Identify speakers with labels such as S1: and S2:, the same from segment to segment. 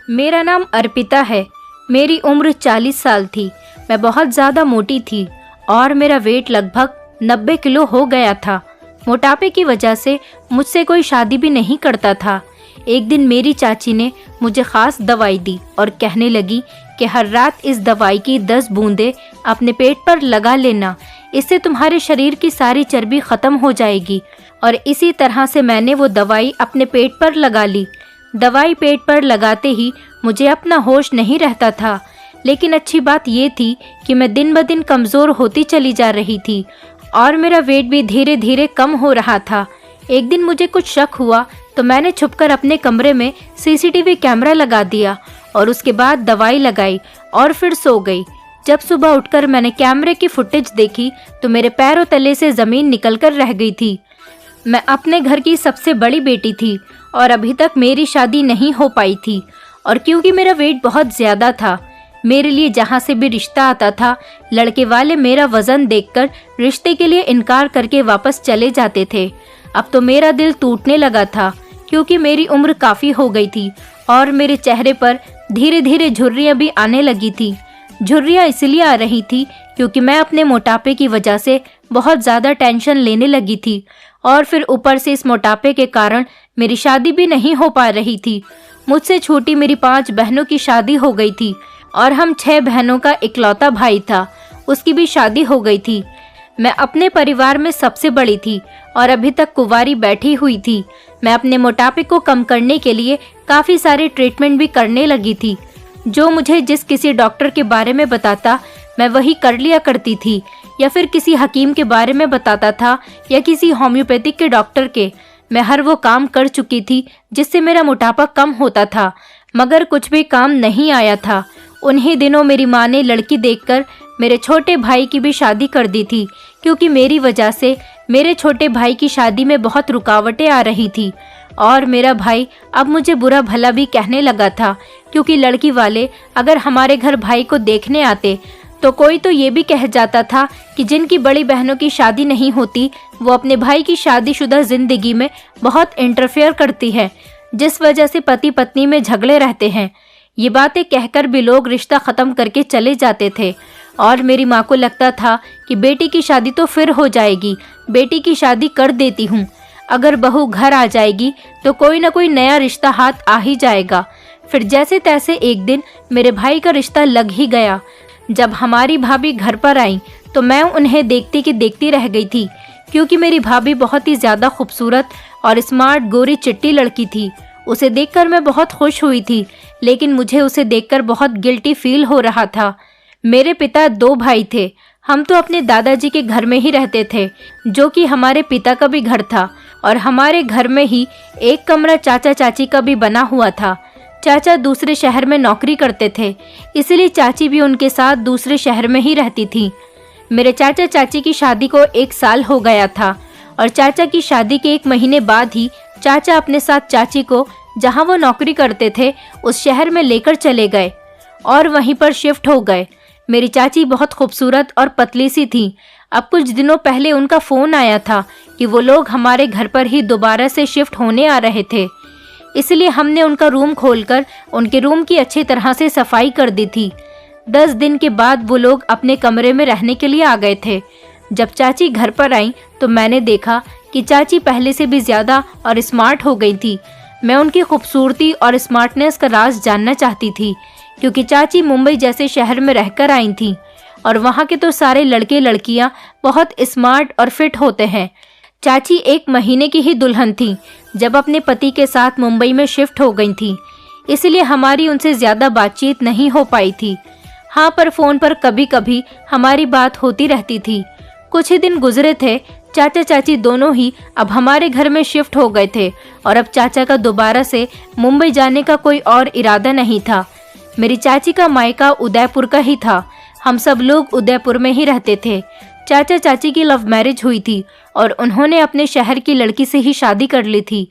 S1: मेरा नाम अर्पिता है। मेरी उम्र 40 साल थी। मैं बहुत ज़्यादा मोटी थी और मेरा वेट लगभग 90 किलो हो गया था। मोटापे की वजह से मुझसे कोई शादी भी नहीं करता था। एक दिन मेरी चाची ने मुझे ख़ास दवाई दी और कहने लगी कि हर रात इस दवाई की 10 बूंदें अपने पेट पर लगा लेना, इससे तुम्हारे शरीर की सारी चर्बी ख़त्म हो जाएगी। और इसी तरह से मैंने वो दवाई अपने पेट पर लगा ली। दवाई पेट पर लगाते ही मुझे अपना होश नहीं रहता था, लेकिन अच्छी बात ये थी कि मैं दिन ब दिन कमज़ोर होती चली जा रही थी और मेरा वेट भी धीरे धीरे कम हो रहा था। एक दिन मुझे कुछ शक हुआ तो मैंने छुपकर अपने कमरे में सीसीटीवी कैमरा लगा दिया और उसके बाद दवाई लगाई और फिर सो गई। जब सुबह उठकर मैंने कैमरे की फुटेज देखी तो मेरे पैरों तले से ज़मीन निकलकर रह गई थी। मैं अपने घर की सबसे बड़ी बेटी थी और अभी तक मेरी शादी नहीं हो पाई थी। और क्योंकि मेरा वेट बहुत ज़्यादा था, मेरे लिए जहाँ से भी रिश्ता आता था, लड़के वाले मेरा वज़न देखकर रिश्ते के लिए इनकार करके वापस चले जाते थे। अब तो मेरा दिल टूटने लगा था क्योंकि मेरी उम्र काफ़ी हो गई थी और मेरे चेहरे पर धीरे धीरे झुर्रियाँ भी आने लगी थी। झुर्रियाँ इसलिए आ रही थी क्योंकि मैं अपने मोटापे की वजह से बहुत ज़्यादा टेंशन लेने लगी थी और फिर ऊपर से इस मोटापे के कारण मेरी शादी भी नहीं हो पा रही थी। मुझसे छोटी मेरी 5 बहनों की शादी हो गई थी और हम 6 बहनों का इकलौता भाई था, उसकी भी शादी हो गई थी। मैं अपने परिवार में सबसे बड़ी थी और अभी तक कुंवारी बैठी हुई थी। मैं अपने मोटापे को कम करने के लिए काफ़ी सारे ट्रीटमेंट भी करने लगी थी। जो मुझे जिस किसी डॉक्टर के बारे में बताता मैं वही कर लिया करती थी, या फिर किसी हकीम के बारे में बताता था या किसी होम्योपैथिक के डॉक्टर के। मैं हर वो काम कर चुकी थी जिससे मेरा मोटापा कम होता था, मगर कुछ भी काम नहीं आया था। उन्हीं दिनों मेरी माँ ने लड़की देखकर मेरे छोटे भाई की भी शादी कर दी थी, क्योंकि मेरी वजह से मेरे छोटे भाई की शादी में बहुत रुकावटें आ रही थी। और मेरा भाई अब मुझे बुरा भला भी कहने लगा था, क्योंकि लड़की वाले अगर हमारे घर भाई को देखने आते तो कोई तो ये भी कह जाता था कि जिनकी बड़ी बहनों की शादी नहीं होती वो अपने भाई की शादीशुदा ज़िंदगी में बहुत इंटरफेयर करती है, जिस वजह से पति पत्नी में झगड़े रहते हैं। ये बातें कहकर भी लोग रिश्ता ख़त्म करके चले जाते थे और मेरी माँ को लगता था कि बेटी की शादी तो फिर हो जाएगी, बेटी की शादी कर देती हूँ। अगर बहू घर आ जाएगी तो कोई ना कोई नया रिश्ता हाथ आ ही जाएगा। फिर जैसे तैसे एक दिन मेरे भाई का रिश्ता लग ही गया। जब हमारी भाभी घर पर आई तो मैं उन्हें देखती कि देखती रह गई थी, क्योंकि मेरी भाभी बहुत ही ज़्यादा खूबसूरत और स्मार्ट गोरी चिट्टी लड़की थी। उसे देखकर मैं बहुत खुश हुई थी, लेकिन मुझे उसे देखकर बहुत गिल्टी फील हो रहा था। मेरे पिता 2 भाई थे। हम तो अपने दादाजी के घर में ही रहते थे, जो कि हमारे पिता का भी घर था, और हमारे घर में ही एक कमरा चाचा चाची का भी बना हुआ था। चाचा दूसरे शहर में नौकरी करते थे, इसलिए चाची भी उनके साथ दूसरे शहर में ही रहती थी। मेरे चाचा चाची की शादी को 1 साल हो गया था और चाचा की शादी के 1 महीने बाद ही चाचा अपने साथ चाची को जहां वो नौकरी करते थे उस शहर में लेकर चले गए और वहीं पर शिफ्ट हो गए। मेरी चाची बहुत खूबसूरत और पतली सी थी। अब कुछ दिनों पहले उनका फ़ोन आया था कि वो लोग हमारे घर पर ही दोबारा से शिफ्ट होने आ रहे थे, इसलिए हमने उनका रूम खोलकर उनके रूम की अच्छी तरह से सफाई कर दी थी। 10 दिन के बाद वो लोग अपने कमरे में रहने के लिए आ गए थे। जब चाची घर पर आई तो मैंने देखा कि चाची पहले से भी ज़्यादा और स्मार्ट हो गई थी। मैं उनकी खूबसूरती और स्मार्टनेस का राज जानना चाहती थी, क्योंकि चाची मुंबई जैसे शहर में रहकर आई थी और वहाँ के तो सारे लड़के लड़कियाँ बहुत स्मार्ट और फिट होते हैं। चाची 1 महीने की ही दुल्हन थी जब अपने पति के साथ मुंबई में शिफ्ट हो गई थी, इसलिए हमारी उनसे ज़्यादा बातचीत नहीं हो पाई थी। हाँ, पर फ़ोन पर कभी कभी हमारी बात होती रहती थी। कुछ ही दिन गुजरे थे, चाचा चाची दोनों ही अब हमारे घर में शिफ्ट हो गए थे और अब चाचा का दोबारा से मुंबई जाने का कोई और इरादा नहीं था। मेरी चाची का मायका उदयपुर का ही था। हम सब लोग उदयपुर में ही रहते थे। चाचा चाची की लव मैरिज हुई थी और उन्होंने अपने शहर की लड़की से ही शादी कर ली थी।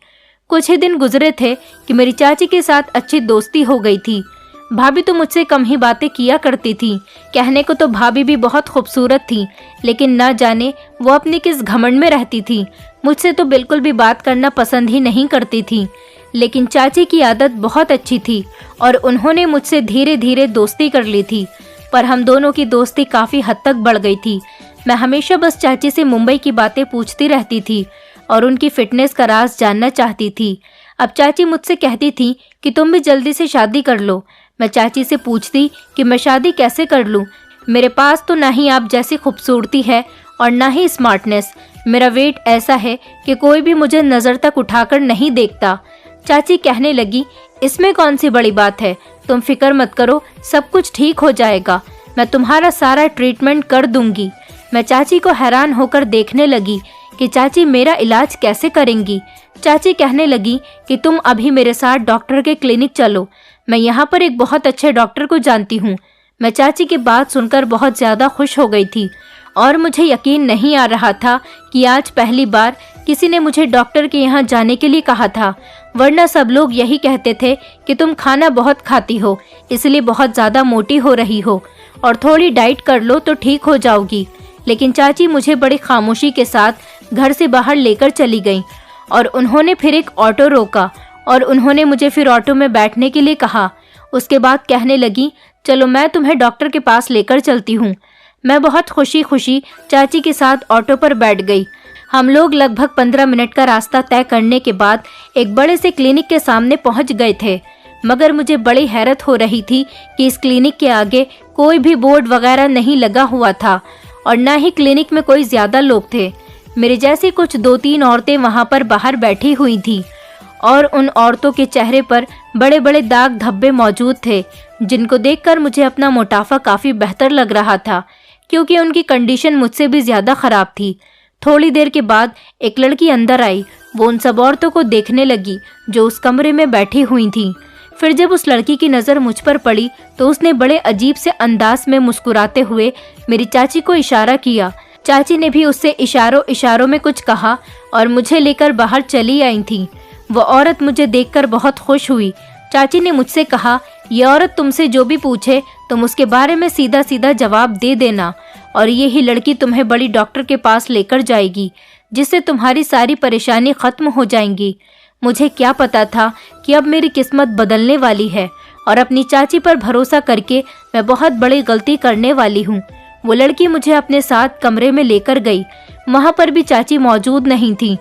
S1: कुछ ही दिन गुजरे थे कि मेरी चाची के साथ अच्छी दोस्ती हो गई थी। भाभी तो मुझसे कम ही बातें किया करती थी। कहने को तो भाभी भी बहुत खूबसूरत थी, लेकिन ना जाने वो अपने किस घमंड में रहती थी। मुझसे तो बिल्कुल भी बात करना पसंद ही नहीं करती थी। लेकिन चाची की आदत बहुत अच्छी थी और उन्होंने मुझसे धीरे धीरे दोस्ती कर ली थी। पर हम दोनों की दोस्ती काफ़ी हद तक बढ़ गई थी। मैं हमेशा बस चाची से मुंबई की बातें पूछती रहती थी और उनकी फिटनेस का राज जानना चाहती थी। अब चाची मुझसे कहती थी कि तुम भी जल्दी से शादी कर लो। मैं चाची से पूछती कि मैं शादी कैसे कर लूँ। मेरे पास तो ना ही आप जैसी खूबसूरती है और ना ही स्मार्टनेस। मेरा वेट ऐसा है कि कोई भी मुझे नज़र तक उठाकर नहीं देखता। चाची कहने लगी, इसमें कौन सी बड़ी बात है, तुम फिक्र मत करो, सब कुछ ठीक हो जाएगा, मैं तुम्हारा सारा ट्रीटमेंट कर दूंगी। मैं चाची को हैरान होकर देखने लगी कि चाची मेरा इलाज कैसे करेंगी। चाची कहने लगी कि तुम अभी मेरे साथ डॉक्टर के क्लिनिक चलो, मैं यहाँ पर एक बहुत अच्छे डॉक्टर को जानती हूँ। मैं चाची की बात सुनकर बहुत ज़्यादा खुश हो गई थी और मुझे यकीन नहीं आ रहा था कि आज पहली बार किसी ने मुझे डॉक्टर के यहाँ जाने के लिए कहा था, वरना सब लोग यही कहते थे कि तुम खाना बहुत खाती हो, इसलिए बहुत ज़्यादा मोटी हो रही हो और थोड़ी डाइट कर लो तो ठीक हो जाओगी। लेकिन चाची मुझे बड़ी खामोशी के साथ घर से बाहर लेकर चली गई और उन्होंने फिर एक ऑटो रोका और उन्होंने मुझे फिर ऑटो में बैठने के लिए कहा। उसके बाद कहने लगी, चलो मैं तुम्हें डॉक्टर के पास लेकर चलती हूँ। मैं बहुत खुशी खुशी चाची के साथ ऑटो पर बैठ गई। हम लोग लगभग 15 मिनट का रास्ता तय करने के बाद एक बड़े से क्लिनिक के सामने पहुंच गए थे, मगर मुझे बड़ी हैरत हो रही थी कि इस क्लिनिक के आगे कोई भी बोर्ड वगैरह नहीं लगा हुआ था और न ही क्लिनिक में कोई ज़्यादा लोग थे। मेरे जैसी कुछ 2-3 औरतें वहां पर बाहर बैठी हुई थी और उन औरतों के चेहरे पर बड़े बड़े दाग धब्बे मौजूद थे, जिनको देखकर मुझे अपना मोटापा काफ़ी बेहतर लग रहा था, क्योंकि उनकी कंडीशन मुझसे भी ज़्यादा ख़राब थी। थोड़ी देर के बाद एक लड़की अंदर आई। वो उन सब औरतों को देखने लगी जो उस कमरे में बैठी हुई थीं। फिर जब उस लड़की की नज़र मुझ पर पड़ी तो उसने बड़े अजीब से अंदाज में मुस्कुराते हुए मेरी चाची को इशारा किया। चाची ने भी उससे इशारों में कुछ कहा और मुझे लेकर बाहर चली आई थी। वो औरत मुझे देखकर बहुत खुश हुई। चाची ने मुझसे कहा, ये औरत तुमसे जो भी पूछे तुम उसके बारे में सीधा सीधा जवाब दे देना और यही लड़की तुम्हें बड़ी डॉक्टर के पास लेकर जाएगी, जिससे तुम्हारी सारी परेशानी खत्म हो जाएंगी। मुझे क्या पता था कि अब मेरी किस्मत बदलने वाली है और अपनी चाची पर भरोसा करके मैं बहुत बड़ी गलती करने वाली हूँ। वो लड़की मुझे अपने साथ कमरे में लेकर गई। वहाँ पर भी चाची मौजूद नहीं थी।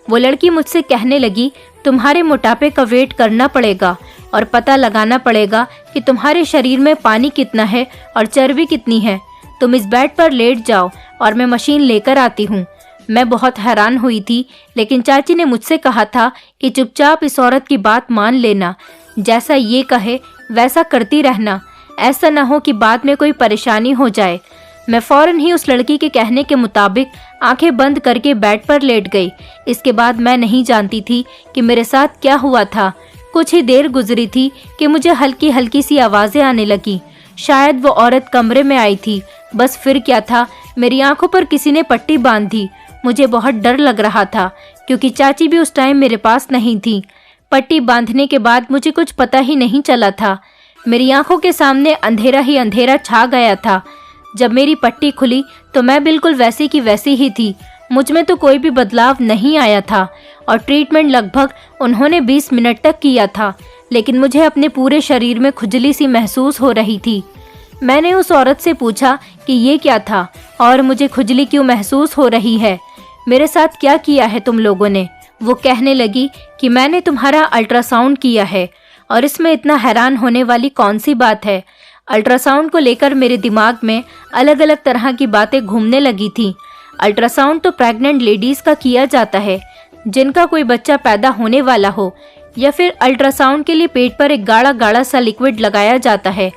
S1: वो लड़की मुझसे कहने लगी, तुम्हारे मोटापे का वेट करना पड़ेगा और पता लगाना पड़ेगा कि तुम्हारे शरीर में पानी कितना है और चर्बी कितनी है। तुम इस बेड पर लेट जाओ और मैं मशीन लेकर आती हूँ। मैं बहुत हैरान हुई थी, लेकिन चाची ने मुझसे कहा था कि चुपचाप इस औरत की बात मान लेना, जैसा ये कहे वैसा करती रहना, ऐसा न हो कि बाद में कोई परेशानी हो जाए। मैं फौरन ही उस लड़की के कहने के मुताबिक आंखें बंद करके बेड पर लेट गई। इसके बाद मैं नहीं जानती थी कि मेरे साथ क्या हुआ था। कुछ ही देर गुजरी थी कि मुझे हल्की हल्की सी आवाज़ें आने लगी। शायद वो औरत कमरे में आई थी। बस फिर क्या था, मेरी आंखों पर किसी ने पट्टी बांध दी। मुझे बहुत डर लग रहा था क्योंकि चाची भी उस टाइम मेरे पास नहीं थी। पट्टी बांधने के बाद मुझे कुछ पता ही नहीं चला था। मेरी आंखों के सामने अंधेरा ही अंधेरा छा गया था। जब मेरी पट्टी खुली तो मैं बिल्कुल वैसी की वैसी ही थी। मुझ में तो कोई भी बदलाव नहीं आया था और ट्रीटमेंट लगभग उन्होंने 20 मिनट तक किया था, लेकिन मुझे अपने पूरे शरीर में खुजली सी महसूस हो रही थी। मैंने उस औरत से पूछा कि ये क्या था और मुझे खुजली क्यों महसूस हो रही है, मेरे साथ क्या किया है तुम लोगों ने। वो कहने लगी कि मैंने तुम्हारा अल्ट्रासाउंड किया है और इसमें इतना हैरान होने वाली कौन सी बात है। अल्ट्रासाउंड को लेकर मेरे दिमाग में अलग अलग तरह की बातें घूमने लगी थी। अल्ट्रासाउंड तो प्रेग्नेंट लेडीज़ का किया जाता है जिनका कोई बच्चा पैदा होने वाला हो, या फिर अल्ट्रासाउंड के लिए पेट पर एक गाढ़ा गाढ़ा सा लिक्विड लगाया जाता है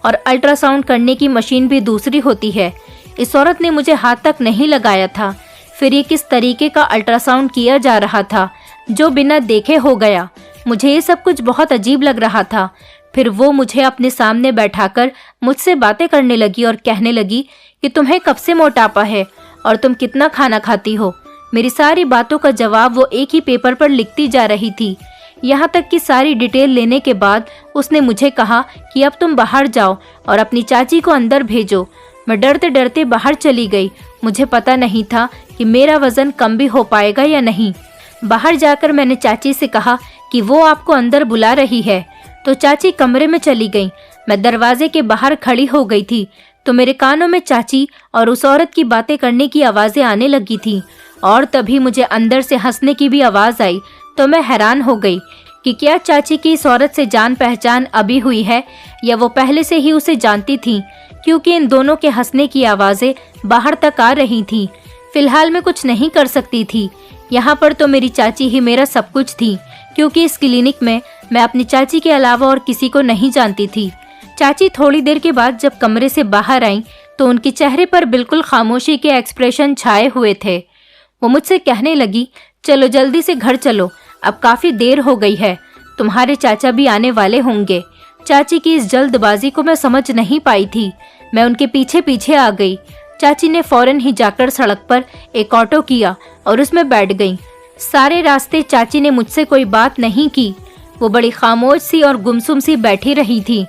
S1: और अल्ट्रासाउंड करने की मशीन भी दूसरी होती है। इस औरत ने मुझे हाथ तक नहीं लगाया था। फिर ये किस तरीके का अल्ट्रासाउंड किया जा रहा था जो बिना देखे हो गया। मुझे ये सब कुछ बहुत अजीब लग रहा था। फिर वो मुझे अपने सामने बैठाकर मुझसे बातें करने लगी और कहने लगी कि तुम्हें कब से मोटापा है और तुम कितना खाना खाती हो। मेरी सारी बातों का जवाब वो एक ही पेपर पर लिखती जा रही थी। यहाँ तक कि सारी डिटेल लेने के बाद उसने मुझे कहा कि अब तुम बाहर जाओ और अपनी चाची को अंदर भेजो। मैं डरते डरते बाहर चली गई। मुझे पता नहीं था कि मेरा वजन कम भी हो पाएगा या नहीं। बाहर जाकर मैंने चाची से कहा कि वो आपको अंदर बुला रही है। तो चाची कमरे में चली गई। मैं दरवाजे के बाहर खड़ी हो गई थी तो मेरे कानों में चाची और उस औरत की बातें करने की आवाज़ें आने लगी थी और तभी मुझे अंदर से हंसने की भी आवाज़ आई। तो मैं हैरान हो गई कि क्या चाची की इस औरत से जान पहचान अभी हुई है या वो पहले से ही उसे जानती थी, क्योंकि इन दोनों के हंसने की आवाज़ें बाहर तक आ रही थीं। फिलहाल मैं कुछ नहीं कर सकती थी। यहाँ पर तो मेरी चाची ही मेरा सब कुछ थी, क्योंकि इस क्लिनिक में मैं अपनी चाची के अलावा और किसी को नहीं जानती थी। चाची थोड़ी देर के बाद जब कमरे से बाहर आई तो उनके चेहरे पर बिल्कुल खामोशी के एक्सप्रेशन छाए हुए थे। वो मुझसे कहने लगी, चलो जल्दी से घर चलो, अब काफ़ी देर हो गई है, तुम्हारे चाचा भी आने वाले होंगे। चाची की इस जल्दबाजी को मैं समझ नहीं पाई थी। मैं उनके पीछे पीछे आ गई। चाची ने फौरन ही जाकर सड़क पर एक ऑटो किया और उसमें बैठ गई। सारे रास्ते चाची ने मुझसे कोई बात नहीं की। वो बड़ी खामोश सी और गुमसुम सी बैठी रही थी।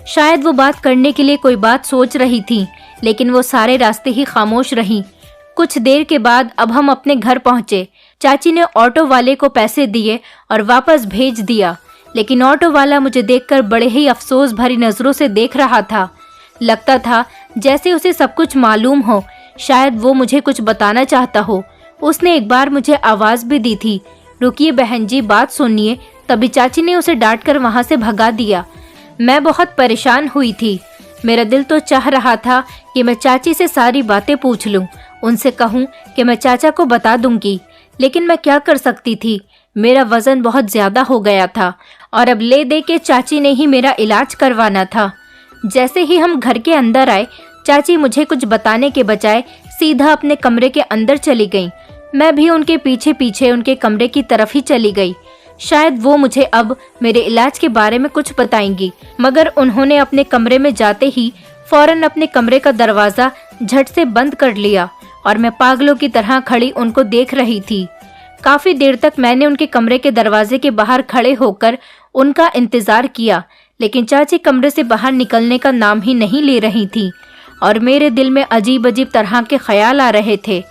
S1: शायद वो बात करने के लिए कोई बात सोच रही थी, लेकिन वो सारे रास्ते ही खामोश रही। कुछ देर के बाद अब हम अपने घर पहुंचे। चाची ने ऑटो वाले को पैसे दिए और वापस भेज दिया, लेकिन ऑटो वाला मुझे देखकर बड़े ही अफसोस भरी नजरों से देख रहा था। लगता था जैसे उसे सब कुछ मालूम हो, शायद वो मुझे कुछ बताना चाहता हो। उसने एक बार मुझे आवाज़ भी दी थी, रुकिए बहन जी, बात सुनिए। तभी चाची ने उसे डांट कर वहाँ से भगा दिया। मैं बहुत परेशान हुई थी। मेरा दिल तो चाह रहा था कि मैं चाची से सारी बातें पूछ लूं, उनसे कहूं कि मैं चाचा को बता दूंगी, लेकिन मैं क्या कर सकती थी। मेरा वजन बहुत ज्यादा हो गया था और अब ले दे के चाची ने ही मेरा इलाज करवाना था। जैसे ही हम घर के अंदर आए, चाची मुझे कुछ बताने के बजाय सीधा अपने कमरे के अंदर चली गई। मैं भी उनके पीछे पीछे उनके कमरे की तरफ ही चली गई। शायद वो मुझे अब मेरे इलाज के बारे में कुछ बताएंगी, मगर उन्होंने अपने कमरे में जाते ही फौरन अपने कमरे का दरवाज़ा झट से बंद कर लिया और मैं पागलों की तरह खड़ी उनको देख रही थी। काफ़ी देर तक मैंने उनके कमरे के दरवाजे के बाहर खड़े होकर उनका इंतज़ार किया, लेकिन चाची कमरे से बाहर निकलने का नाम ही नहीं ले रही थी और मेरे दिल में अजीब अजीब तरह के ख्याल आ रहे थे।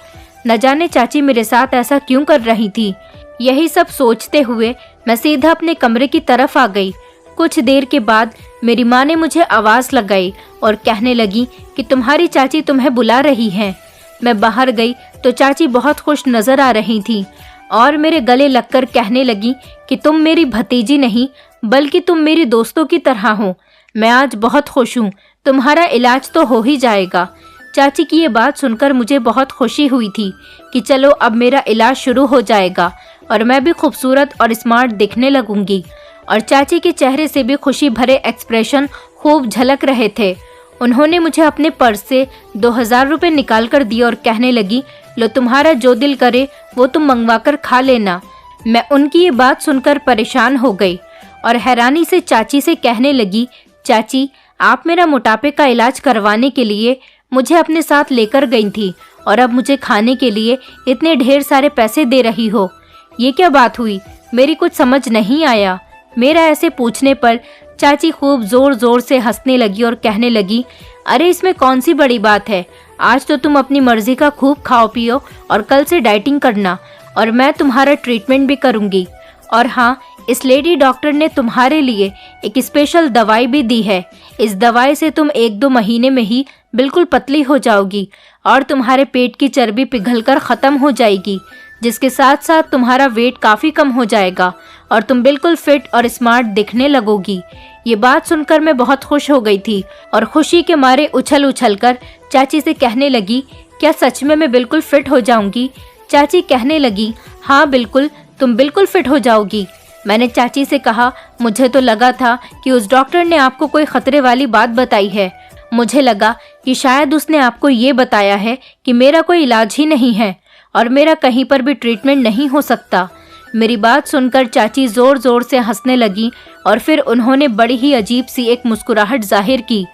S1: न जाने चाची मेरे साथ ऐसा क्यों कर रही थी। यही सब सोचते हुए मैं सीधा अपने कमरे की तरफ आ गई। कुछ देर के बाद मेरी माँ ने मुझे आवाज़ लगाई और कहने लगी कि तुम्हारी चाची तुम्हें बुला रही हैं। मैं बाहर गई तो चाची बहुत खुश नज़र आ रही थी और मेरे गले लगकर कहने लगी कि तुम मेरी भतीजी नहीं बल्कि तुम मेरी दोस्तों की तरह हो। मैं आज बहुत खुश हूँ, तुम्हारा इलाज तो हो ही जाएगा। चाची की ये बात सुनकर मुझे बहुत खुशी हुई थी कि चलो अब मेरा इलाज शुरू हो जाएगा और मैं भी खूबसूरत और स्मार्ट दिखने लगूंगी। और चाची के चेहरे से भी खुशी भरे एक्सप्रेशन खूब झलक रहे थे। उन्होंने मुझे अपने पर्स से 2000 रुपये निकाल कर दिए और कहने लगी, लो तुम्हारा जो दिल करे वो तुम मंगवा कर खा लेना। मैं उनकी ये बात सुनकर परेशान हो गई और हैरानी से चाची से कहने लगी, चाची आप मेरा मोटापे का इलाज करवाने के लिए मुझे अपने साथ लेकर गई थी और अब मुझे खाने के लिए इतने ढेर सारे पैसे दे रही हो, ये क्या बात हुई? मेरी कुछ समझ नहीं आया। मेरा ऐसे पूछने पर चाची खूब जोर जोर से हंसने लगी और कहने लगी, अरे इसमें कौन सी बड़ी बात है, आज तो तुम अपनी मर्जी का खूब खाओ पियो और कल से डाइटिंग करना और मैं तुम्हारा ट्रीटमेंट भी करूंगी। और हाँ, इस लेडी डॉक्टर ने तुम्हारे लिए एक स्पेशल दवाई भी दी है। इस दवाई से तुम 1-2 महीने में ही बिल्कुल पतली हो जाओगी और तुम्हारे पेट की चर्बी पिघलकर ख़त्म हो जाएगी, जिसके साथ साथ तुम्हारा वेट काफ़ी कम हो जाएगा और तुम बिल्कुल फिट और स्मार्ट दिखने लगोगी। ये बात सुनकर मैं बहुत खुश हो गई थी और खुशी के मारे उछल उछल कर चाची से कहने लगी, क्या सच में मैं बिल्कुल फिट हो जाऊंगी? चाची कहने लगी, हाँ बिल्कुल, तुम बिल्कुल फिट हो जाओगी। मैंने चाची से कहा, मुझे तो लगा था कि उस डॉक्टर ने आपको कोई खतरे वाली बात बताई है। मुझे लगा कि शायद उसने आपको ये बताया है कि मेरा कोई इलाज ही नहीं है और मेरा कहीं पर भी ट्रीटमेंट नहीं हो सकता। मेरी बात सुनकर चाची ज़ोर ज़ोर से हंसने लगी और फिर उन्होंने बड़ी ही अजीब सी एक मुस्कुराहट जाहिर की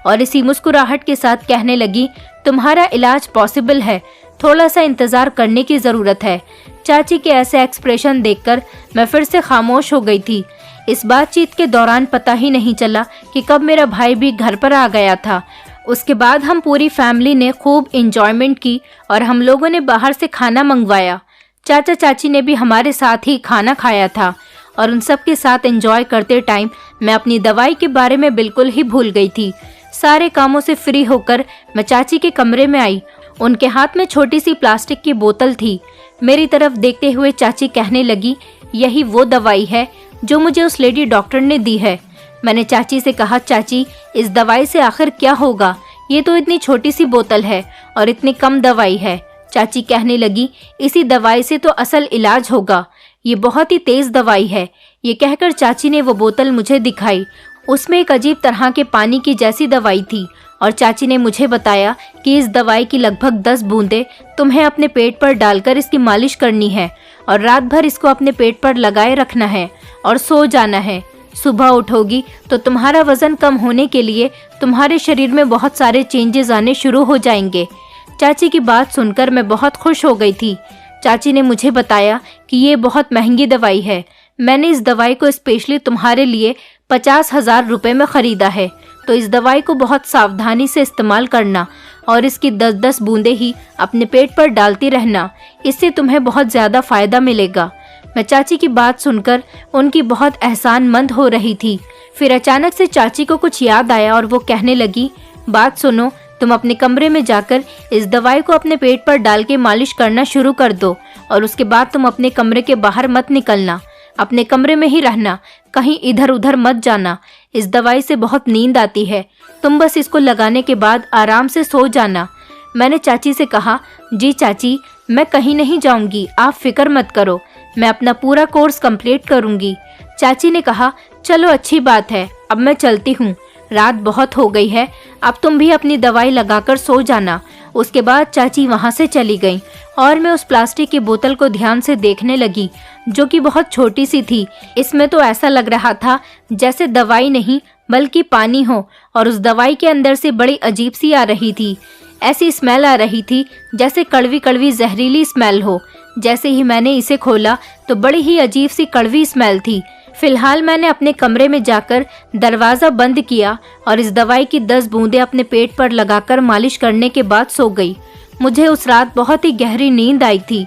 S1: और इसी मुस्कुराहट के साथ कहने लगी, तुम्हारा इलाज पॉसिबल है, थोड़ा सा इंतज़ार करने की ज़रूरत है। चाची के ऐसे एक्सप्रेशन देखकर मैं फिर से खामोश हो गई थी। इस बातचीत के दौरान पता ही नहीं चला कि कब मेरा भाई भी घर पर आ गया था। उसके बाद हम पूरी फैमिली ने खूब इंजॉयमेंट की और हम लोगों ने बाहर से खाना मंगवाया। चाचा चाची ने भी हमारे साथ ही खाना खाया था और उन सब के साथ एंजॉय करते टाइम मैं अपनी दवाई के बारे में बिल्कुल ही भूल गई थी। सारे कामों से फ्री होकर मैं चाची के कमरे में आई। उनके हाथ में छोटी सी प्लास्टिक की बोतल थी। मेरी तरफ देखते हुए चाची कहने लगी, यही वो दवाई है जो मुझे उस लेडी डॉक्टर ने दी है। मैंने चाची से कहा, चाची इस दवाई से आखिर क्या होगा, ये तो इतनी छोटी सी बोतल है और इतनी कम दवाई है। चाची कहने लगी, इसी दवाई से तो असल इलाज होगा, ये बहुत ही तेज दवाई है। ये कहकर चाची ने वो बोतल मुझे दिखाई। उसमें एक अजीब तरह के पानी की जैसी दवाई थी और चाची ने मुझे बताया कि इस दवाई की लगभग 10 बूंदें तुम्हें अपने पेट पर डालकर इसकी मालिश करनी है और रात भर इसको अपने पेट पर लगाए रखना है और सो जाना है। सुबह उठोगी तो तुम्हारा वजन कम होने के लिए तुम्हारे शरीर में बहुत सारे चेंजेस आने शुरू हो जाएंगे। चाची की बात सुनकर मैं बहुत खुश हो गई थी। चाची ने मुझे बताया कि ये बहुत महंगी दवाई है। मैंने इस दवाई को स्पेशली तुम्हारे लिए 50,000 रुपए में खरीदा है, तो इस दवाई को बहुत सावधानी से इस्तेमाल करना और इसकी 10-10 बूंदें ही अपने पेट पर डालती रहना, इससे तुम्हें बहुत ज़्यादा फायदा मिलेगा। मैं चाची की बात सुनकर उनकी बहुत एहसानमंद हो रही थी। फिर अचानक से चाची को कुछ याद आया और वो कहने लगी, बात सुनो, तुम अपने कमरे में जाकर इस दवाई को अपने पेट पर डाल के मालिश करना शुरू कर दो और उसके बाद तुम अपने कमरे के बाहर मत निकलना, अपने कमरे में ही रहना, कहीं इधर उधर मत जाना। इस दवाई से बहुत नींद आती है, तुम बस इसको लगाने के बाद आराम से सो जाना। मैंने चाची से कहा, जी चाची, मैं कहीं नहीं जाऊंगी, आप फिक्र मत करो, मैं अपना पूरा कोर्स कंप्लीट करूंगी। चाची ने कहा, चलो अच्छी बात है, अब मैं चलती हूँ, रात बहुत हो गई है, अब तुम भी अपनी दवाई लगाकर सो जाना। उसके बाद चाची वहाँ से चली गई और मैं उस प्लास्टिक की बोतल को ध्यान से देखने लगी, जो कि बहुत छोटी सी थी। इसमें तो ऐसा लग रहा था जैसे दवाई नहीं बल्कि पानी हो और उस दवाई के अंदर से बड़ी अजीब सी आ रही थी। ऐसी स्मेल आ रही थी जैसे कड़वी कड़वी जहरीली स्मेल हो। जैसे ही मैंने इसे खोला तो बड़ी ही अजीब सी कड़वी स्मेल थी। फिलहाल मैंने अपने कमरे में जाकर दरवाज़ा बंद किया और इस दवाई की 10 बूंदें अपने पेट पर लगाकर मालिश करने के बाद सो गई। मुझे उस रात बहुत ही गहरी नींद आई थी।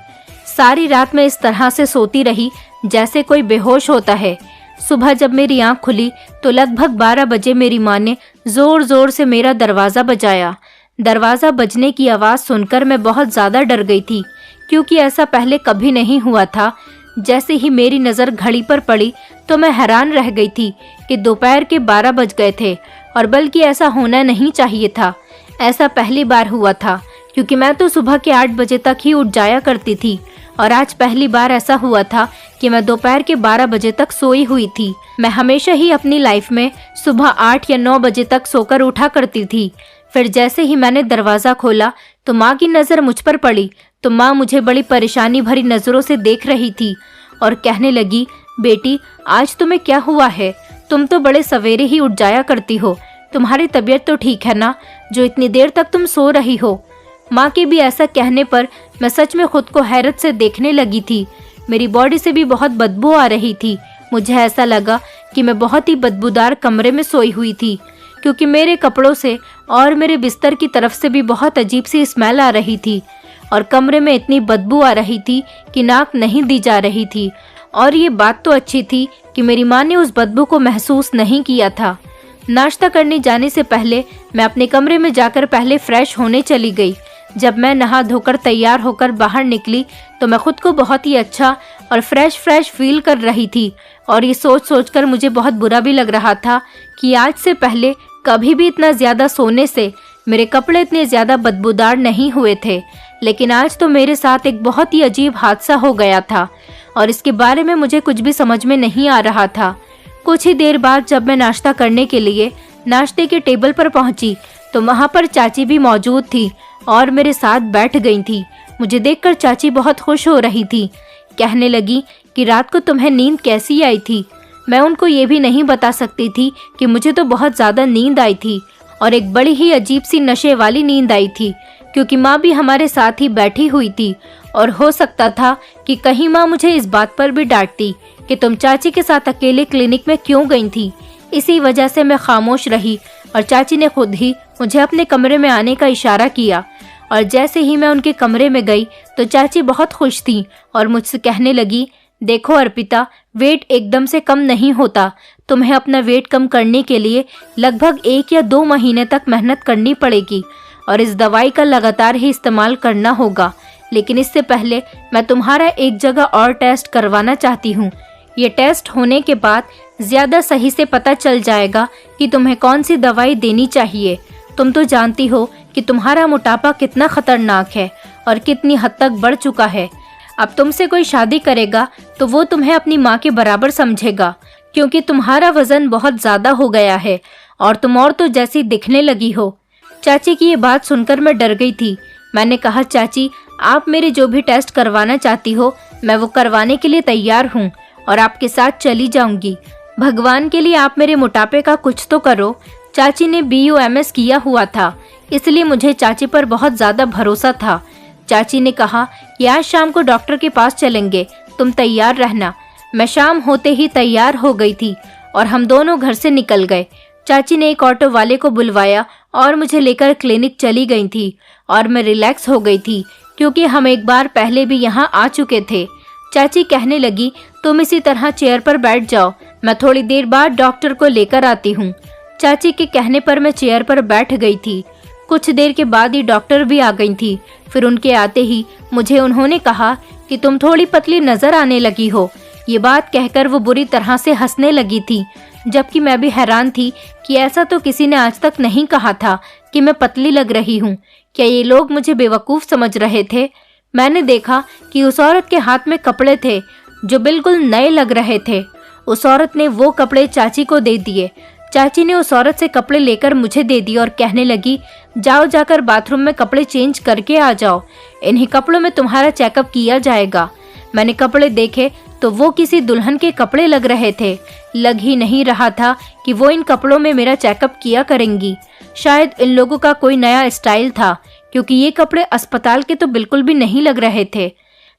S1: सारी रात मैं इस तरह से सोती रही जैसे कोई बेहोश होता है। सुबह जब मेरी आंख खुली तो लगभग 12 बजे मेरी माँ ने ज़ोर ज़ोर से मेरा दरवाज़ा बजाया। दरवाज़ा बजने की आवाज़ सुनकर मैं बहुत ज़्यादा डर गई थी, क्योंकि ऐसा पहले कभी नहीं हुआ था। जैसे ही मेरी नज़र घड़ी पर पड़ी तो मैं हैरान रह गई थी कि दोपहर के 12 बज गए थे, और बल्कि ऐसा होना नहीं चाहिए था। ऐसा पहली बार हुआ था, क्योंकि मैं तो सुबह के 8 बजे तक ही उठ जाया करती थी, और आज पहली बार ऐसा हुआ था कि मैं दोपहर के 12 बजे तक सोई हुई थी। मैं हमेशा ही अपनी लाइफ में सुबह 8 या 9 बजे तक सोकर उठा करती थी। फिर जैसे ही मैंने दरवाज़ा खोला तो माँ की नज़र मुझ पर पड़ी, तो माँ मुझे बड़ी परेशानी भरी नज़रों से देख रही थी और कहने लगी, बेटी आज तुम्हें क्या हुआ है? तुम तो बड़े सवेरे ही उठ जाया करती हो, तुम्हारी तबीयत तो ठीक है ना, जो इतनी देर तक तुम सो रही हो? माँ के भी ऐसा कहने पर मैं सच में खुद को हैरत से देखने लगी थी। मेरी बॉडी से भी बहुत बदबू आ रही थी। मुझे ऐसा लगा कि मैं बहुत ही बदबूदार कमरे में सोई हुई थी, क्योंकि मेरे कपड़ों से और मेरे बिस्तर की तरफ से भी बहुत अजीब सी स्मेल आ रही थी, और कमरे में इतनी बदबू आ रही थी कि नाक नहीं दी जा रही थी। और ये बात तो अच्छी थी कि मेरी माँ ने उस बदबू को महसूस नहीं किया था। नाश्ता करने जाने से पहले मैं अपने कमरे में जाकर पहले फ्रेश होने चली गई। जब मैं नहा धोकर तैयार होकर बाहर निकली तो मैं खुद को बहुत ही अच्छा और फ्रेश फील कर रही थी, और ये सोच कर मुझे बहुत बुरा भी लग रहा था कि आज से पहले कभी भी इतना ज़्यादा सोने से मेरे कपड़े इतने ज़्यादा बदबूदार नहीं हुए थे। लेकिन आज तो मेरे साथ एक बहुत ही अजीब हादसा हो गया था, और इसके बारे में मुझे कुछ भी समझ में नहीं आ रहा था। कुछ ही देर बाद जब मैं नाश्ता करने के लिए नाश्ते के टेबल पर पहुंची तो वहाँ पर चाची भी मौजूद थी और मेरे साथ बैठ गई थी। मुझे देखकर चाची बहुत खुश हो रही थी। कहने लगी कि रात को तुम्हें नींद कैसी आई थी? मैं उनको ये भी नहीं बता सकती थी कि मुझे तो बहुत ज़्यादा नींद आई थी, और एक बड़ी ही अजीब सी नशे वाली नींद आई थी, क्योंकि माँ भी हमारे साथ ही बैठी हुई थी, और हो सकता था कि कहीं माँ मुझे इस बात पर भी डांटती कि तुम चाची के साथ अकेले क्लिनिक में क्यों गई थी। इसी वजह से मैं खामोश रही, और चाची ने खुद ही मुझे अपने कमरे में आने का इशारा किया। और जैसे ही मैं उनके कमरे में गई तो चाची बहुत खुश थी और मुझसे कहने लगी, देखो अर्पिता, वेट एकदम से कम नहीं होता। तुम्हें अपना वेट कम करने के लिए लगभग 1 या 2 महीने तक मेहनत करनी पड़ेगी और इस दवाई का लगातार ही इस्तेमाल करना होगा। लेकिन इससे पहले मैं तुम्हारा एक जगह और टेस्ट करवाना चाहती हूँ। ये टेस्ट होने के बाद ज़्यादा सही से पता चल जाएगा कि तुम्हें कौन सी दवाई देनी चाहिए। तुम तो जानती हो कि तुम्हारा मोटापा कितना खतरनाक है और कितनी हद तक बढ़ चुका है। अब तुमसे कोई शादी करेगा तो वो तुम्हें अपनी माँ के बराबर समझेगा, क्योंकि तुम्हारा वजन बहुत ज़्यादा हो गया है और तुम और तो जैसी दिखने लगी हो। चाची की ये बात सुनकर मैं डर गई थी। मैंने कहा, चाची, आप मेरे जो भी टेस्ट करवाना चाहती हो मैं वो करवाने के लिए तैयार हूँ और आपके साथ चली जाऊंगी। भगवान के लिए आप मेरे मोटापे का कुछ तो करो। चाची ने BUMS किया हुआ था, इसलिए मुझे चाची पर बहुत ज़्यादा भरोसा था। चाची ने कहा कि आज शाम को डॉक्टर के पास चलेंगे, तुम तैयार रहना। मैं शाम होते ही तैयार हो गई थी और हम दोनों घर से निकल गए। चाची ने एक ऑटो वाले को बुलवाया और मुझे लेकर क्लिनिक चली गई थी और मैं रिलैक्स हो गई थी, क्योंकि हम एक बार पहले भी यहाँ आ चुके थे। चाची कहने लगी, तुम इसी तरह चेयर पर बैठ जाओ, मैं थोड़ी देर बाद डॉक्टर को लेकर आती हूँ। चाची के कहने पर मैं चेयर पर बैठ गई थी। कुछ देर के बाद ही डॉक्टर भी आ गई थी। फिर उनके आते ही मुझे उन्होंने कहा कि तुम थोड़ी पतली नजर आने लगी हो। ये बात कहकर वो बुरी तरह से हंसने लगी थी, जबकि मैं भी हैरान थी कि ऐसा तो किसी ने आज तक नहीं कहा था कि मैं पतली लग रही हूँ। क्या ये लोग मुझे बेवकूफ़ समझ रहे थे? मैंने देखा कि उस औरत के हाथ में कपड़े थे जो बिल्कुल नए लग रहे थे। उस औरत ने वो कपड़े चाची को दे दिए। चाची ने उस औरत से कपड़े लेकर मुझे दे दिए और कहने लगी, जाओ जाकर बाथरूम में कपड़े चेंज करके आ जाओ, इन्हीं कपड़ों में तुम्हारा चेकअप किया जाएगा। मैंने कपड़े देखे तो वो किसी दुल्हन के कपड़े लग रहे थे। लग ही नहीं रहा था कि वो इन कपड़ों में मेरा चेकअप किया करेंगी। शायद इन लोगों का कोई नया स्टाइल था, क्योंकि ये कपड़े अस्पताल के तो बिल्कुल भी नहीं लग रहे थे।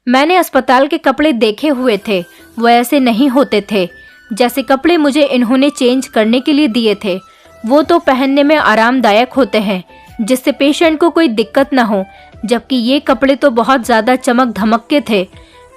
S1: मैंने अस्पताल के कपड़े देखे हुए थे, वो ऐसे नहीं होते थे जैसे कपड़े मुझे इन्होंने चेंज करने के लिए दिए थे। वो तो पहनने में आरामदायक होते हैं, जिससे पेशेंट को कोई दिक्कत ना हो, जबकि ये कपड़े तो बहुत ज़्यादा चमक धमक के थे।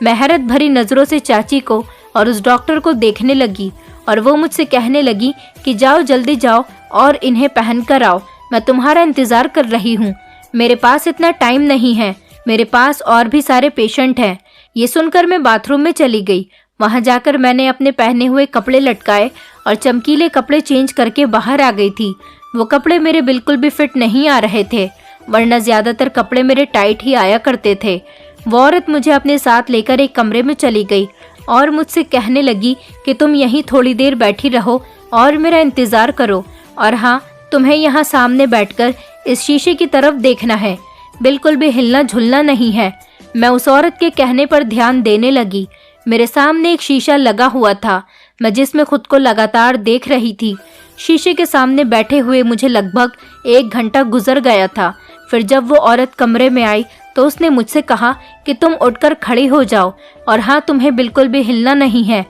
S1: मैं हैरत भरी नज़रों से चाची को और उस डॉक्टर को देखने लगी और वो मुझसे कहने लगी कि जाओ जल्दी जाओ और इन्हें पहन कर आओ, मैं तुम्हारा इंतज़ार कर रही हूँ। मेरे पास इतना टाइम नहीं है, मेरे पास और भी सारे पेशेंट हैं। ये सुनकर मैं बाथरूम में चली गई। वहाँ जाकर मैंने अपने पहने हुए कपड़े लटकाए और चमकीले कपड़े चेंज करके बाहर आ गई थी। वो कपड़े मेरे बिल्कुल भी फिट नहीं आ रहे थे, वरना ज़्यादातर कपड़े मेरे टाइट ही आया करते थे। वो औरत मुझे अपने साथ लेकर एक कमरे में चली गई और मुझसे कहने लगी कि तुम यहीं थोड़ी देर बैठी रहो और मेरा इंतज़ार करो, और हाँ, तुम्हें यहाँ सामने बैठकर इस शीशे की तरफ देखना है, बिल्कुल भी हिलना झुलना नहीं है। मैं उस औरत के कहने पर ध्यान देने लगी। मेरे सामने एक शीशा लगा हुआ था, मैं जिसमें खुद को लगातार देख रही थी। शीशे के सामने बैठे हुए मुझे लगभग 1 घंटा गुजर गया था। फिर जब वो औरत कमरे में आई तो उसने मुझसे कहा कि तुम उठकर खड़ी हो जाओ, और हाँ, तुम्हें बिल्कुल भी हिलना नहीं है,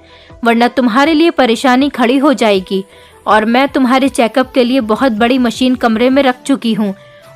S1: वरना तुम्हारे लिए परेशानी खड़ी हो जाएगी। और मैं तुम्हारे चेकअप के लिए बहुत बड़ी मशीन कमरे में रख चुकी हूँ,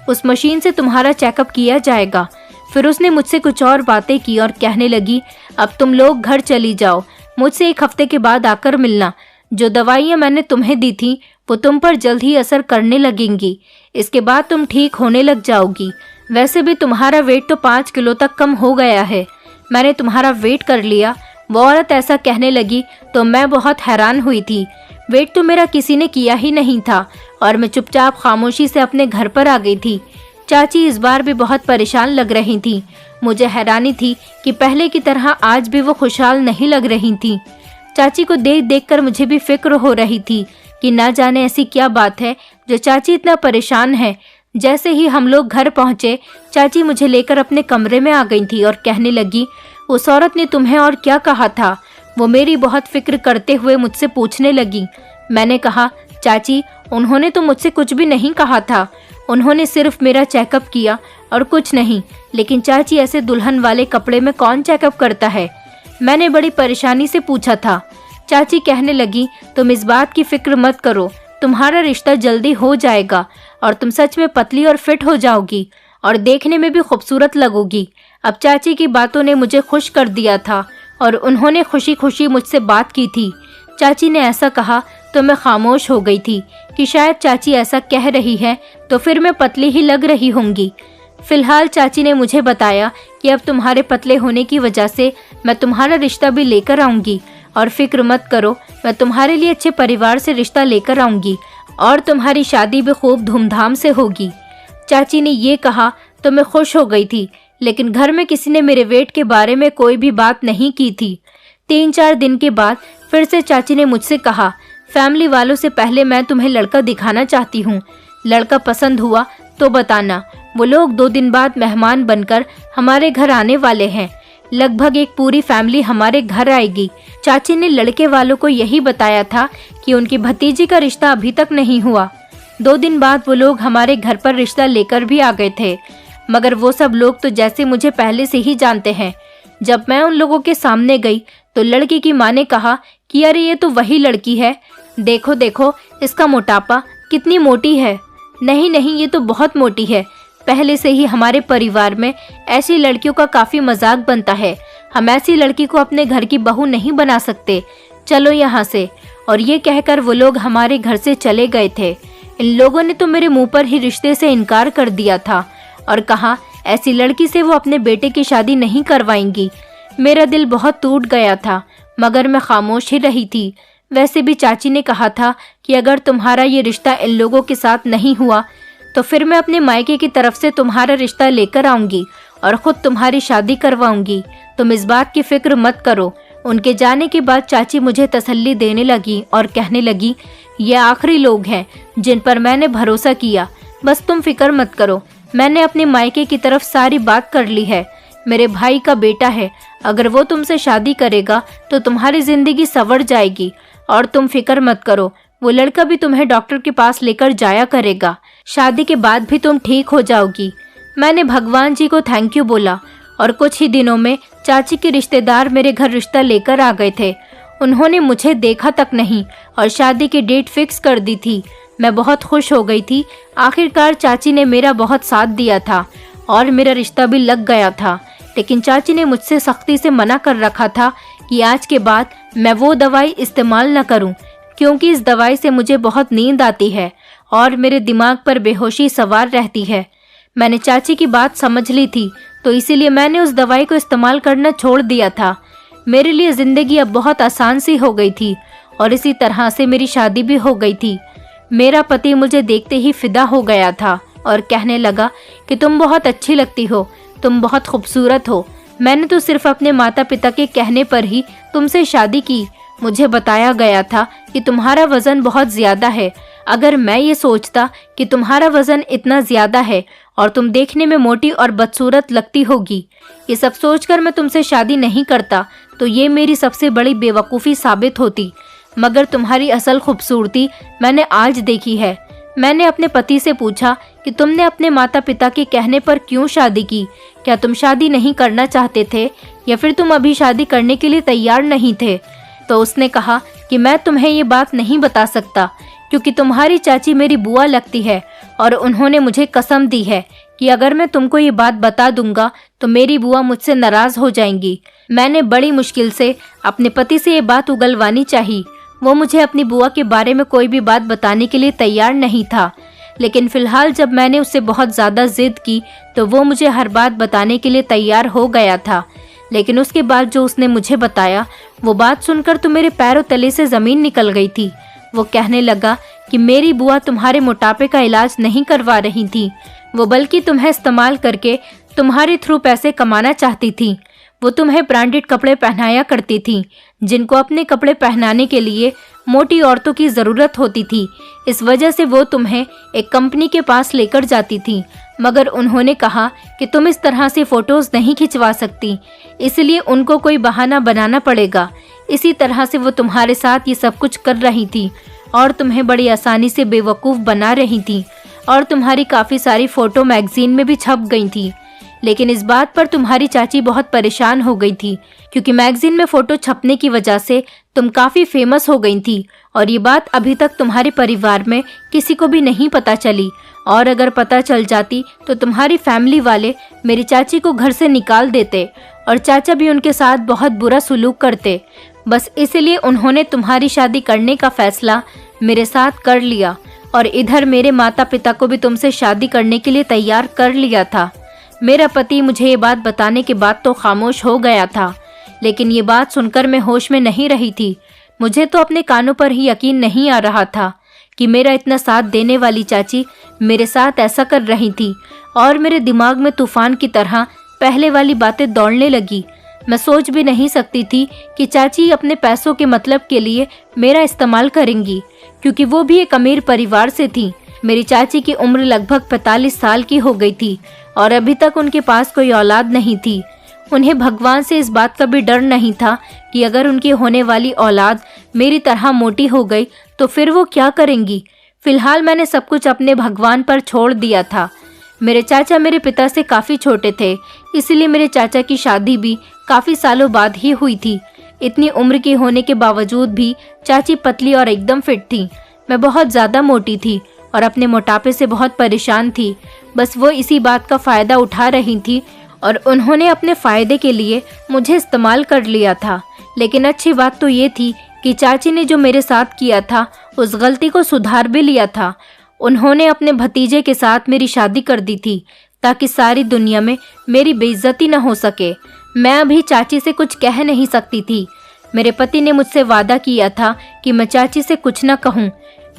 S1: उस मशीन से तुम्हारा चेकअप किया जाएगा। फिर उसने मुझसे कुछ और बातें की और कहने लगी, अब तुम लोग घर चली जाओ, मुझसे 1 हफ्ते के बाद आकर मिलना। जो दवाइयाँ मैंने तुम्हें दी थी वो तुम पर जल्द ही असर करने लगेंगी, इसके बाद तुम ठीक होने लग जाओगी। वैसे भी तुम्हारा वेट तो 5 किलो तक कम हो गया है, मैंने तुम्हारा वेट कर लिया। वो औरत ऐसा कहने लगी तो मैं बहुत हैरान हुई थी। वेट तो मेरा किसी ने किया ही नहीं था और मैं चुपचाप खामोशी से अपने घर पर आ गई थी। चाची इस बार भी बहुत परेशान लग रही थी। मुझे हैरानी थी कि पहले की तरह आज भी वो खुशहाल नहीं लग रही थी। चाची को देख देखकर मुझे भी फिक्र हो रही थी कि ना जाने ऐसी क्या बात है जो चाची इतना परेशान है। जैसे ही हम लोग घर पहुंचे, चाची मुझे लेकर अपने कमरे में आ गई थी और कहने लगी, उस औरत ने तुम्हें और क्या कहा था? वो मेरी बहुत फिक्र करते हुए मुझसे पूछने लगी। मैंने कहा, चाची, उन्होंने तो मुझसे कुछ भी नहीं कहा था, उन्होंने सिर्फ मेरा चेकअप किया और कुछ नहीं। लेकिन चाची, ऐसे दुल्हन वाले कपड़े में कौन चेकअप करता है? मैंने बड़ी परेशानी से पूछा था। चाची कहने लगी, तुम इस बात की फिक्र मत करो, तुम्हारा रिश्ता जल्दी हो जाएगा और तुम सच में पतली और फिट हो जाओगी और देखने में भी खूबसूरत लगोगी। अब चाची की बातों ने मुझे खुश कर दिया था और उन्होंने खुशी खुशी मुझसे बात की थी। चाची ने ऐसा कहा तो मैं खामोश हो गई थी कि शायद चाची ऐसा कह रही है तो फिर मैं पतली ही लग रही होंगी। फिलहाल चाची ने मुझे बताया कि अब तुम्हारे पतले होने की वजह से मैं तुम्हारा रिश्ता भी लेकर आऊंगी, और फिक्र मत करो, मैं तुम्हारे लिए अच्छे परिवार से रिश्ता लेकर आऊंगी और तुम्हारी शादी भी खूब धूमधाम से होगी। चाची ने ये कहा तो मैं खुश हो गई थी, लेकिन घर में किसी ने मेरे वेट के बारे में कोई भी बात नहीं की थी। 3-4 दिन के बाद फिर से चाची ने मुझसे कहा, फैमिली वालों से पहले मैं तुम्हें लड़का दिखाना चाहती हूँ, लड़का पसंद हुआ तो बताना। वो लोग 2 दिन बाद मेहमान बनकर हमारे घर आने वाले हैं। लगभग एक पूरी फैमिली हमारे घर आएगी। चाची ने लड़के वालों को यही बताया था कि उनकी भतीजी का रिश्ता अभी तक नहीं हुआ। 2 दिन बाद वो लोग हमारे घर पर रिश्ता लेकर भी आ गए थे, मगर वो सब लोग तो जैसे मुझे पहले से ही जानते हैं। जब मैं उन लोगों के सामने गई तो लड़की की माँ ने कहा कि अरे ये तो वही लड़की है, देखो देखो इसका मोटापा कितनी मोटी है। नहीं नहीं, ये तो बहुत मोटी है। पहले से ही हमारे परिवार में ऐसी लड़कियों का काफी मजाक बनता है, हम ऐसी लड़की को अपने घर की बहू नहीं बना सकते, चलो यहाँ से। और ये कहकर वो लोग हमारे घर से चले गए थे। इन लोगों ने तो मेरे मुंह पर ही रिश्ते से इनकार कर दिया था और कहा ऐसी लड़की से वो अपने बेटे की शादी नहीं करवाएंगी। मेरा दिल बहुत टूट गया था, मगर मैं खामोश ही रही थी। वैसे भी चाची ने कहा था कि अगर तुम्हारा ये रिश्ता इन लोगों के साथ नहीं हुआ तो फिर मैं अपने मायके की तरफ से तुम्हारा रिश्ता लेकर आऊंगी और खुद तुम्हारी शादी करवाऊंगी। तुम इस बात की फिक्र मत करो। उनके जाने के बाद चाची मुझे तसल्ली देने लगी और कहने लगी, ये आखिरी लोग हैं जिन पर मैंने भरोसा किया, बस तुम फिक्र मत करो। मैंने अपने मायके की तरफ सारी बात कर ली है। मेरे भाई का बेटा है, अगर वो तुमसे शादी करेगा तो तुम्हारी जिंदगी संवर जाएगी। और तुम फिक्र मत करो, वो लड़का भी तुम्हें डॉक्टर के पास लेकर जाया करेगा। शादी के बाद भी तुम ठीक हो जाओगी। मैंने भगवान जी को थैंक यू बोला और कुछ ही दिनों में चाची के रिश्तेदार मेरे घर रिश्ता लेकर आ गए थे। उन्होंने मुझे देखा तक नहीं और शादी की डेट फिक्स कर दी थी। मैं बहुत खुश हो गई थी। आखिरकार चाची ने मेरा बहुत साथ दिया था और मेरा रिश्ता भी लग गया था। लेकिन चाची ने मुझसे सख्ती से मना कर रखा था कि आज के बाद मैं वो दवाई इस्तेमाल न करूं, क्योंकि इस दवाई से मुझे बहुत नींद आती है और मेरे दिमाग पर बेहोशी सवार रहती है। मैंने चाची की बात समझ ली थी, तो इसीलिए मैंने उस दवाई को इस्तेमाल करना छोड़ दिया था। मेरे लिए जिंदगी अब बहुत आसान सी हो गई थी और इसी तरह से मेरी शादी भी हो गई थी। मेरा पति मुझे देखते ही फिदा हो गया था और कहने लगा कि तुम बहुत अच्छी लगती हो, तुम बहुत खूबसूरत हो। मैंने तो सिर्फ अपने माता पिता के कहने पर ही तुमसे शादी की। मुझे बताया गया था कि तुम्हारा वजन बहुत ज्यादा है। अगर मैं ये सोचता कि तुम्हारा वजन इतना ज्यादा है और तुम देखने में मोटी और बदसूरत लगती होगी, ये सब सोचकर मैं तुमसे शादी नहीं करता, तो ये मेरी सबसे बड़ी बेवकूफ़ी साबित होती। मगर तुम्हारी असल खूबसूरती मैंने आज देखी है। मैंने अपने पति से पूछा कि तुमने अपने माता पिता के कहने पर क्यों शादी की? क्या तुम शादी नहीं करना चाहते थे या फिर तुम अभी शादी करने के लिए तैयार नहीं थे? तो उसने कहा कि मैं तुम्हें ये बात नहीं बता सकता, क्योंकि तुम्हारी चाची मेरी बुआ लगती है और उन्होंने मुझे कसम दी है कि अगर मैं तुमको ये बात बता दूंगा तो मेरी बुआ मुझसे नाराज हो जाएंगी। मैंने बड़ी मुश्किल से अपने पति से ये बात उगलवानी चाहिए। वो मुझे अपनी बुआ के बारे में कोई भी बात बताने के लिए तैयार नहीं था, लेकिन फिलहाल जब मैंने उससे बहुत ज़्यादा जिद की तो वो मुझे हर बात बताने के लिए तैयार हो गया था। लेकिन उसके बाद जो उसने मुझे बताया, वो बात सुनकर तो मेरे पैरों तले से ज़मीन निकल गई थी। वो कहने लगा कि मेरी बुआ तुम्हारे मोटापे का इलाज नहीं करवा रही थी, वो बल्कि तुम्हें इस्तेमाल करके तुम्हारे थ्रू पैसे कमाना चाहती थी। वो तुम्हें ब्रांडेड कपड़े पहनाया करती थी, जिनको अपने कपड़े पहनाने के लिए मोटी औरतों की ज़रूरत होती थी। इस वजह से वो तुम्हें एक कंपनी के पास लेकर जाती थी, मगर उन्होंने कहा कि तुम इस तरह से फ़ोटोज़ नहीं खिंचवा सकती, इसलिए उनको कोई बहाना बनाना पड़ेगा। इसी तरह से वो तुम्हारे साथ ये सब कुछ कर रही थी और तुम्हें बड़ी आसानी से बेवकूफ़ बना रही थी और तुम्हारी काफ़ी सारी फ़ोटो मैगज़ीन में भी छप गई थी। लेकिन इस बात पर तुम्हारी चाची बहुत परेशान हो गई थी, क्योंकि मैगजीन में फोटो छपने की वजह से तुम काफी फेमस हो गई थी और ये बात अभी तक तुम्हारे परिवार में किसी को भी नहीं पता चली। और अगर पता चल जाती तो तुम्हारी फैमिली वाले मेरी चाची को घर से निकाल देते और चाचा भी उनके साथ बहुत बुरा सलूक करते। बस इसलिए उन्होंने तुम्हारी शादी करने का फैसला मेरे साथ कर लिया और इधर मेरे माता पिता को भी तुमसे शादी करने के लिए तैयार कर लिया था। मेरा पति मुझे ये बात बताने के बाद तो खामोश हो गया था, लेकिन ये बात सुनकर मैं होश में नहीं रही थी। मुझे तो अपने कानों पर ही यकीन नहीं आ रहा था कि मेरा इतना साथ देने वाली चाची मेरे साथ ऐसा कर रही थी और मेरे दिमाग में तूफान की तरह पहले वाली बातें दौड़ने लगी। मैं सोच भी नहीं सकती थी कि चाची अपने पैसों के मतलब के लिए मेरा इस्तेमाल करेंगी, क्योंकि वो भी एक अमीर परिवार से थी। मेरी चाची की उम्र लगभग 45 साल की हो गई थी और अभी तक उनके पास कोई औलाद नहीं थी। उन्हें भगवान से इस बात का भी डर नहीं था कि अगर उनकी होने वाली औलाद मेरी तरह मोटी हो गई तो फिर वो क्या करेंगी। फिलहाल मैंने सब कुछ अपने भगवान पर छोड़ दिया था। मेरे चाचा मेरे पिता से काफ़ी छोटे थे, इसलिए मेरे चाचा की शादी भी काफ़ी सालों बाद ही हुई थी। इतनी उम्र की होने के बावजूद भी चाची पतली और एकदम फिट थी। मैं बहुत ज़्यादा मोटी थी और अपने मोटापे से बहुत परेशान थी। बस वो इसी बात का फ़ायदा उठा रही थी और उन्होंने अपने फ़ायदे के लिए मुझे इस्तेमाल कर लिया था। लेकिन अच्छी बात तो ये थी कि चाची ने जो मेरे साथ किया था उस गलती को सुधार भी लिया था। उन्होंने अपने भतीजे के साथ मेरी शादी कर दी थी ताकि सारी दुनिया में मेरी बेइज्जती न हो सके। मैं अभी चाची से कुछ कह नहीं सकती थी। मेरे पति ने मुझसे वादा किया था कि मैं चाची से कुछ न कहूँ,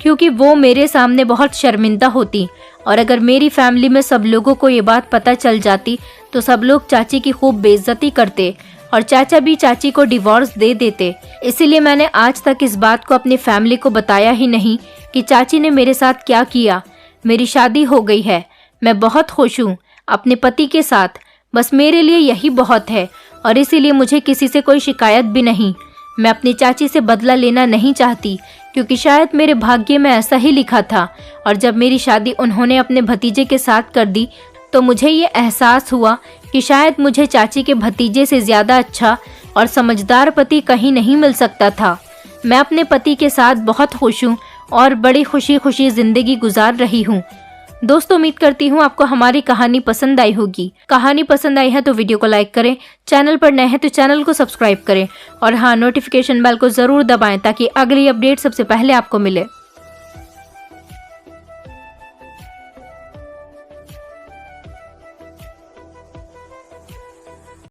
S1: क्योंकि वो मेरे सामने बहुत शर्मिंदा होती और अगर मेरी फैमिली में सब लोगों को ये बात पता चल जाती तो सब लोग चाची की खूब बेइज्जती करते और चाचा भी चाची को डिवोर्स दे देते। इसीलिए मैंने आज तक इस बात को अपनी फैमिली को बताया ही नहीं कि चाची ने मेरे साथ क्या किया। मेरी शादी हो गई है, मैं बहुत खुश हूँ अपने पति के साथ। बस मेरे लिए यही बहुत है और इसीलिए मुझे किसी से कोई शिकायत भी नहीं। मैं अपनी चाची से बदला लेना नहीं चाहती, क्योंकि शायद मेरे भाग्य में ऐसा ही लिखा था और जब मेरी शादी उन्होंने अपने भतीजे के साथ कर दी तो मुझे ये एहसास हुआ कि शायद मुझे चाची के भतीजे से ज़्यादा अच्छा और समझदार पति कहीं नहीं मिल सकता था। मैं अपने पति के साथ बहुत खुश हूँ और बड़ी खुशी खुशी ज़िंदगी गुजार रही हूँ। दोस्तों, उम्मीद करती हूँ आपको हमारी कहानी पसंद आई होगी। कहानी पसंद आई है तो वीडियो को लाइक करें, चैनल पर नए हैं तो चैनल को सब्सक्राइब करें और हाँ, नोटिफिकेशन बेल को ज़रूर दबाएं ताकि अगली अपडेट सबसे पहले आपको मिले।